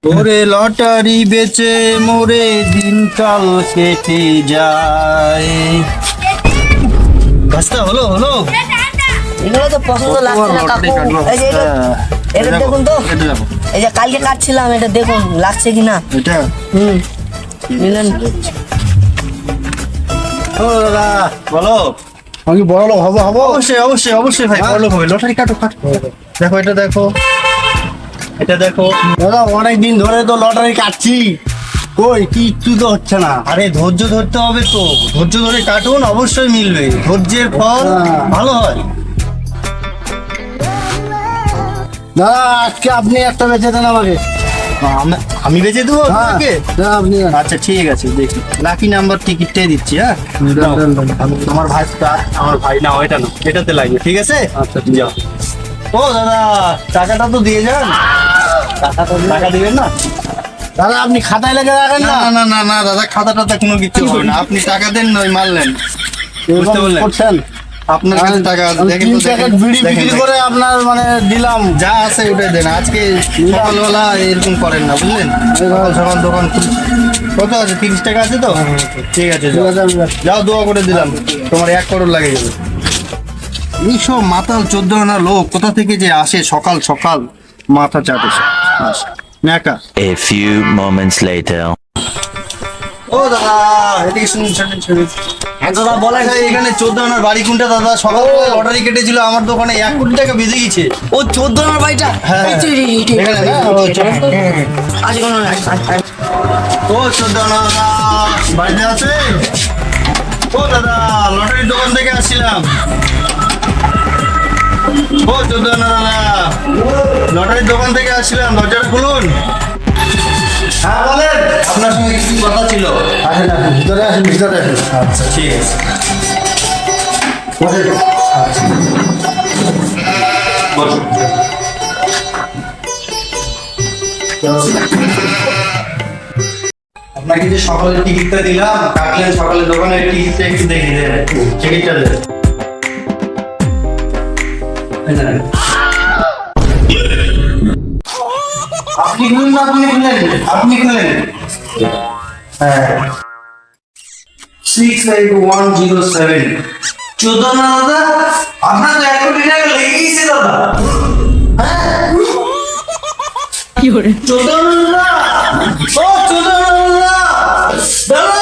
ওরে লটারি বেচে মোরে দিনকাল কেটে যায়। কাজটা হলো হলো এগুলো তো পছন্দ লাগছে না কাকু। এই যে এটা দেখুন তো, এই যে কালকে কাটছিলাম, এটা দেখুন লাগছে কিনা। এটা নিলেন? ও দাদা বলো। আমি বড় লোক হবো হবো। অবশ্যই অবশ্যই অবশ্যই ভাই, বড় লোক হবে। লটারি কাটো কাটো। দেখো এটা দেখো, এটা দেখো। দাদা অনেক দিন ধরে তো লটারি কাটছি, কই কিচ্ছু তো হচ্ছে না। আরে ধৈর্য ধরতে হবে তো, ধৈর্য ধরে কাটুন, অবশ্যই মিলবে। ধৈর্যের ফল ভালো হয়। দাদা আজকে আপনি একটা বেঁচে দেন আমাকে। আমি বেঁচে দেবো হ্যাঁ, তোমাকে? দাদা, আপনি আচ্ছা ঠিক আছে, দেখি লাকি নাম্বার টিকিটটাই দিচ্ছি। হ্যাঁ নাও। আমি তোমার ভাই, আমার ভাই নাও, এটা নাও, এটাতে লাগবে, ঠিক আছে? আচ্ছা, যাও। ও দাদা টাকাটা তো দিয়ে যান। টাকা দিবেন না? দাদা আপনি খাতায় লেগে রাখেন না না। না না না দাদা, খাতা টাতা কোনো কিছু হবে না। আপনি টাকা দেন নয় মারলেন, বুঝতে পারলেন? করছেন আপনার কাছে টাকা আছে, আমি দেখেন 3 তো, দেখেন, প্যাকেট বিড়ি দেখেন, বিক্রি দেখেন। করে আপনার মানে দিলাম। যা আছে ওটাই দেন। আজকে সকালবেলা এরকম করেন না, বুঝলেন? সকাল সকাল দোকান কত আছে? 30 টাকা আছে তো? ঠিক আছে, ঠিক যাও। আছে, আমি রাখছি। যাও, দোয়া করে দিলাম, তোমার 1 করোড় লাগে যাবে। এইসব মাতাল 14 আনা লোক কোথা থেকে যে আসে সকাল সকাল মাথা চাটে ন্যাকা। A few moments later. ও দাদা এদিকে শুনুন, শুনুন, শুনুন। দাদা বলেন। আচ্ছা, এখানে 14 আনার বাড়ি কোনটা দাদা? সকালবেলা লটারি কেটেছিল, আমার দোকানে 1 কোটি টাকা বেজে গেছে। ও 14 নম্বর বাড়িটা। হ্যাঁ। এই তো, এই তো, এখানে না? ও, চলো তো। আজকে কোনো নাই। ও 14 আনা দাদা বাড়িতে আছে? ও দাদা লটারির দোকান থেকে আসছিলাম। ও 14 আনা দাদা লটারির দোকান থেকে আসছিলাম, দরজাটা খুলুন। হ্যাঁ বলেন, আপনার সঙ্গে কিছু কথা ছিল। আসেন আসেন, ভিতরে আসেন, ভিতরে আসেন। আচ্ছা ঠিক আছে। বসেন। বসুন। আপনাকে যে সকালের টিকিটটা দিলাম, কাটলেন সকালে দোকানের টিকিটটা একটু দেখে দেন, টিকিটটা দেন। আপনি খুলুন না, আপনি খুলেন, আপনি খুলেন। হ্যাঁ 68107। 14 না দাদা, আপনার তো 1 কোটি টাকা লেগে গেছে দাদা। হ্যাঁ 14 না দাদা, ও 14 না দাদা, দাদা